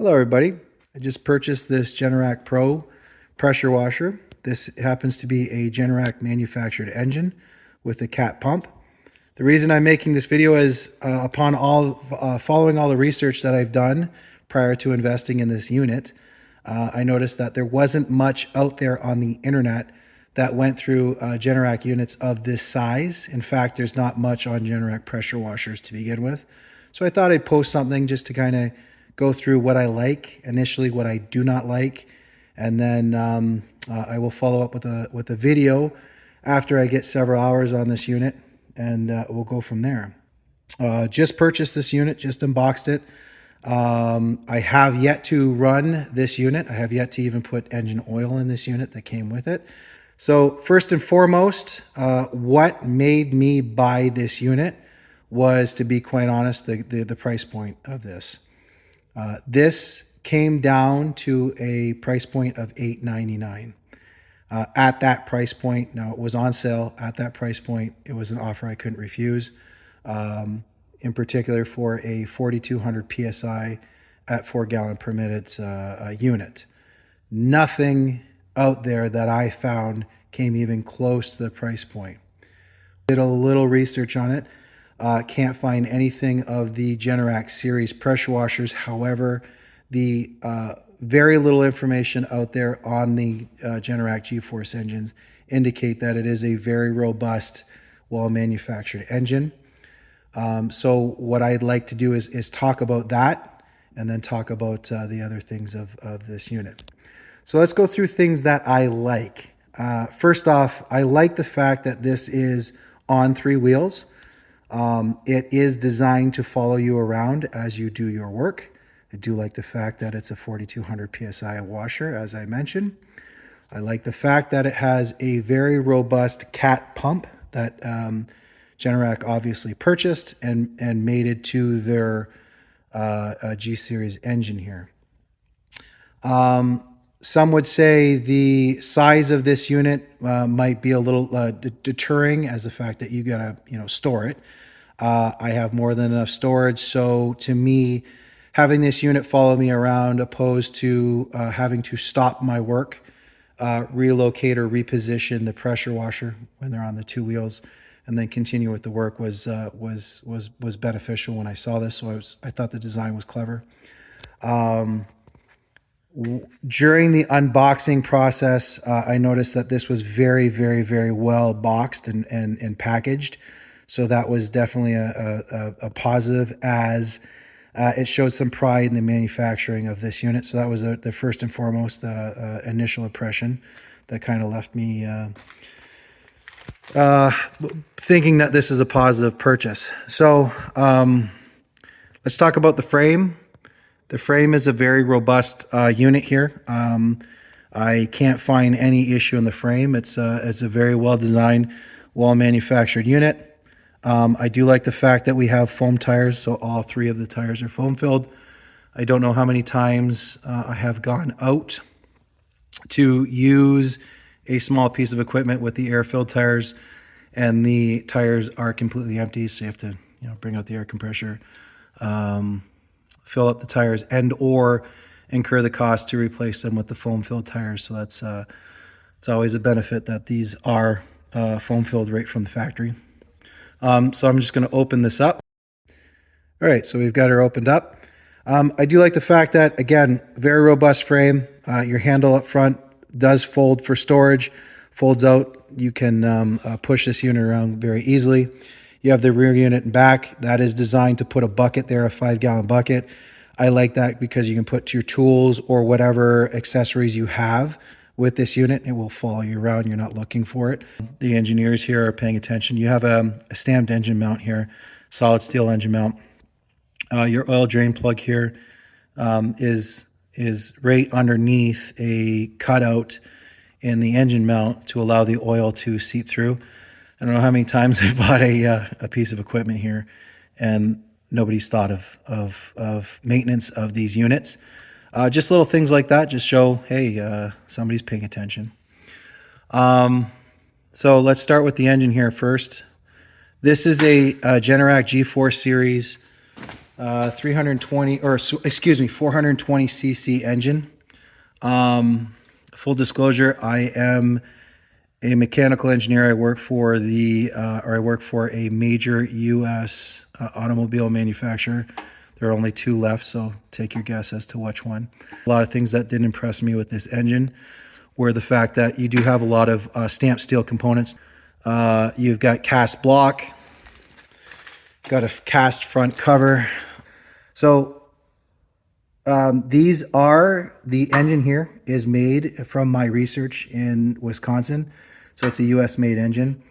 Hello everybody. I just purchased this Generac Pro pressure washer. This happens to be a Generac manufactured engine with a cat pump. The reason I'm making this video is upon following all the research that I've done prior to investing in this unit, I noticed that there wasn't much out there on the internet that went through Generac units of this size. In fact, there's not much on Generac pressure washers to begin with. So I thought I'd post something just to kind of go through what I like, initially what I do not like, and then I will follow up with a video after I get several hours on this unit, and we'll go from there. Just purchased this unit, just unboxed it. I have yet to run this unit. I have yet to even put engine oil in this unit that came with it. So first and foremost, what made me buy this unit was, to be quite honest, the price point of this. This came down to a price point of $8.99. At that price point, now it was on sale. At that price point, it was an offer I couldn't refuse. In particular for a 4,200 PSI at 4 gallon per minute unit. Nothing out there that I found came even close to the price point. Did a little research on it. Can't find anything of the Generac series pressure washers. However, the very little information out there on the Generac G-Force engines indicate that it is a very robust, well-manufactured engine. So what I'd like to do is talk about that and then talk about the other things of this unit. So let's go through things that I like. First off, I like the fact that this is on 3 wheels. It is designed to follow you around as you do your work. I do like the fact that it's a 4,200 PSI washer, as I mentioned. I like the fact that it has a very robust cat pump that Generac obviously purchased and made it to their G-Series engine here. Some would say the size of this unit might be a little deterring, as the fact that you gotta store it. I have more than enough storage, so to me, having this unit follow me around, opposed to having to stop my work, relocate or reposition the pressure washer when they're on the 2 wheels, and then continue with the work, was beneficial when I saw this. So I thought the design was clever. During the unboxing process, I noticed that this was very, very, very well boxed and packaged. So that was definitely a positive, as it showed some pride in the manufacturing of this unit. So that was the first and foremost initial impression that kind of left me thinking that this is a positive purchase. So let's talk about the frame. The frame is a very robust unit here. I can't find any issue in the frame. It's a very well designed, well manufactured unit. I do like the fact that we have foam tires, so all 3 of the tires are foam filled. I don't know how many times I have gone out to use a small piece of equipment with the air-filled tires, and the tires are completely empty, so you have to bring out the air compressor, fill up the tires, and or incur the cost to replace them with the foam-filled tires. So that's it's always a benefit that these are foam-filled right from the factory. So I'm just going to open this up. All right, so we've got her opened up. I do like the fact that, again, very robust frame. Your handle up front does fold for storage, folds out. You can push this unit around very easily. You have the rear unit and back. That is designed to put a bucket there, a 5 gallon bucket. I like that because you can put your tools or whatever accessories you have with this unit. It will follow you around. You're not looking for it. The engineers here are paying attention. You have a stamped engine mount here, solid steel engine mount. Your oil drain plug here is right underneath a cutout in the engine mount to allow the oil to seep through. I don't know how many times I've bought a piece of equipment here and nobody's thought of maintenance of these units. Just little things like that just show, hey, somebody's paying attention. So let's start with the engine here first. This is a Generac G-Force series 320, or excuse me, 420 cc engine. Full disclosure, I am a mechanical engineer. I work for I work for a major U.S. Automobile manufacturer. There are only two left, so take your guess as to which one. A lot of things that didn't impress me with this engine were the fact that you do have a lot of stamped steel components. You've got cast block, got a cast front cover. So the engine here is made from my research in Wisconsin. So it's a US made engine.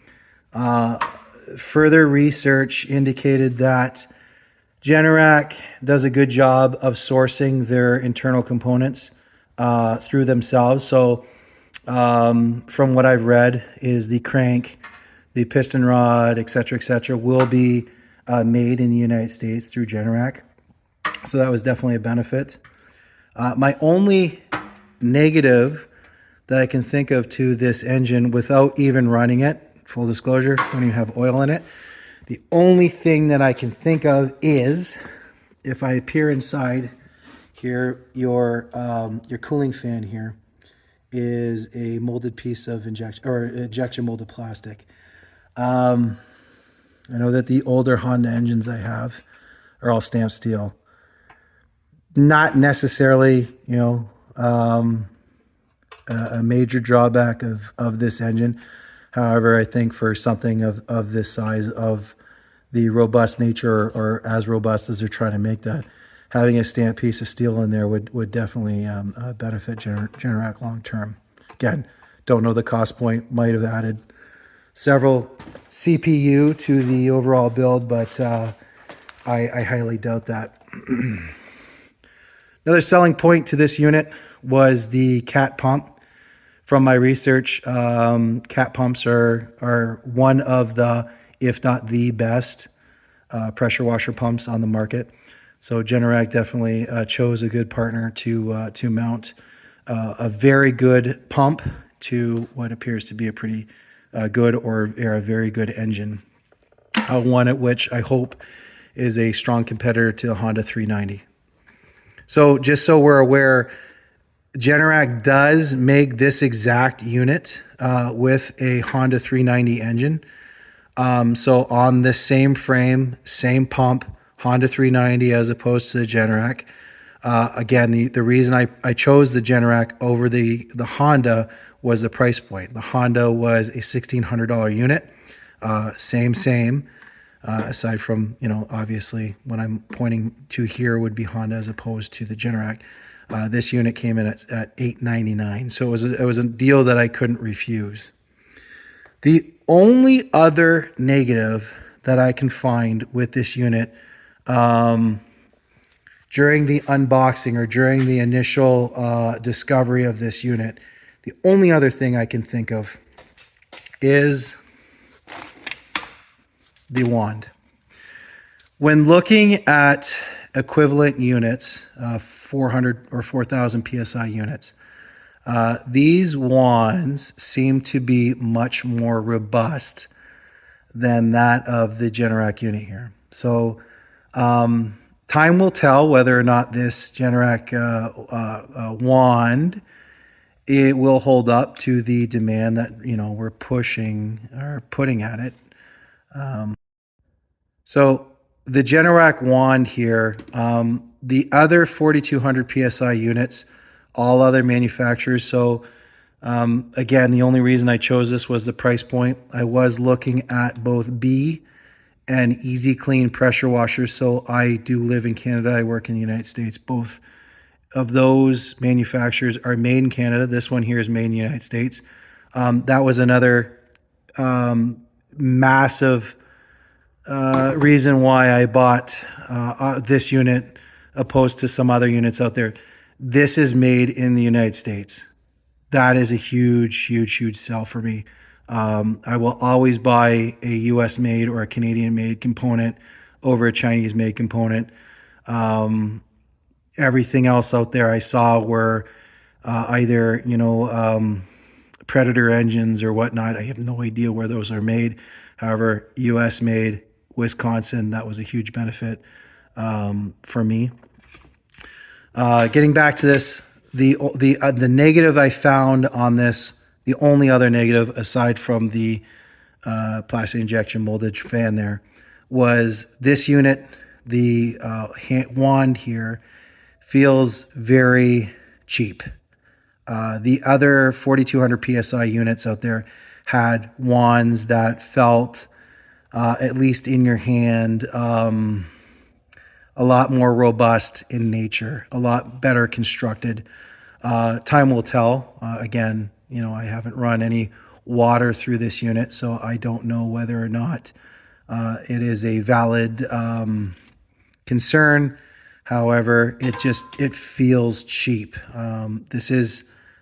Further research indicated that Generac does a good job of sourcing their internal components through themselves. So from what I've read is the crank, the piston rod, et cetera, will be made in the United States through Generac. So that was definitely a benefit. My only negative that I can think of to this engine without even running it, full disclosure, don't even have oil in it. The only thing that I can think of is if I peer inside here, your cooling fan here is a molded piece of injection molded plastic. I know that the older Honda engines I have are all stamped steel. Not necessarily, a major drawback of this engine. However, I think for something of this size, of the robust nature, or as robust as they're trying to make that, having a stamped piece of steel in there would definitely benefit Generac long term. Again, don't know the cost point. Might have added several CPU to the overall build, but I highly doubt that. Another selling point to this unit was the cat pump. From my research, cat pumps are one of the, if not the best, pressure washer pumps on the market. So Generac definitely chose a good partner to mount a very good pump to what appears to be a pretty good or a very good engine. One at which I hope is a strong competitor to the Honda 390. So just so we're aware, Generac does make this exact unit with a Honda 390 engine. So on the same frame, same pump, Honda 390 as opposed to the Generac. Again, the reason I chose the Generac over the Honda was the price point. The Honda was a $1,600 unit. Same. Aside from, obviously what I'm pointing to here would be Honda as opposed to the Generac. This unit came in at $899, so it was a deal that I couldn't refuse. The only other negative that I can find with this unit during the unboxing or during the initial discovery of this unit, the only other thing I can think of is the wand. When looking at equivalent units, 400 or 4,000 PSI units, these wands seem to be much more robust than that of the Generac unit here. So time will tell whether or not this Generac wand, it will hold up to the demand that we're pushing or putting at it. So the Generac wand here, the other 4,200 PSI units, all other manufacturers. So again, the only reason I chose this was the price point. I was looking at both B and Easy Clean pressure washers. So I do live in Canada. I work in the United States. Both of those manufacturers are made in Canada. This one here is made in the United States. That was another massive reason why I bought this unit opposed to some other units out there. This is made in the United States. That is a huge sell for me. I will always buy a US made or a Canadian made component over a Chinese made component. Everything else out there I saw were either, Predator engines or whatnot. I have no idea where those are made. However, US made, Wisconsin, that was a huge benefit. for me. Getting back to this, the negative I found on this, the only other negative aside from the plastic injection molded fan there, was this unit. The wand here feels very cheap. The other 4200 psi units out there had wands that felt, at least in your hand, a lot more robust in nature, a lot better constructed. Time will tell. Again, you know, I haven't run any water through this unit, so I don't know whether or not it is a valid concern. However, it feels cheap.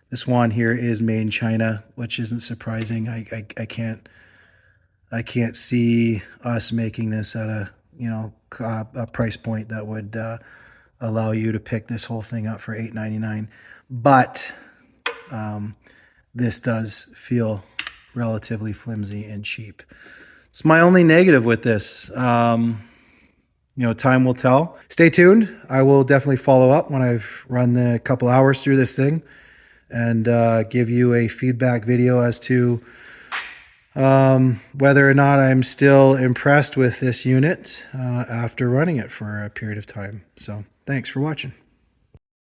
This one here is made in China, which isn't surprising. I can't see us making this at a price point that would allow you to pick this whole thing up for $8.99. But this does feel relatively flimsy and cheap. It's my only negative with this. Time will tell. Stay tuned. I will definitely follow up when I've run the couple hours through this thing and give you a feedback video as to whether or not I'm still impressed with this unit after running it for a period of time. So thanks for watching.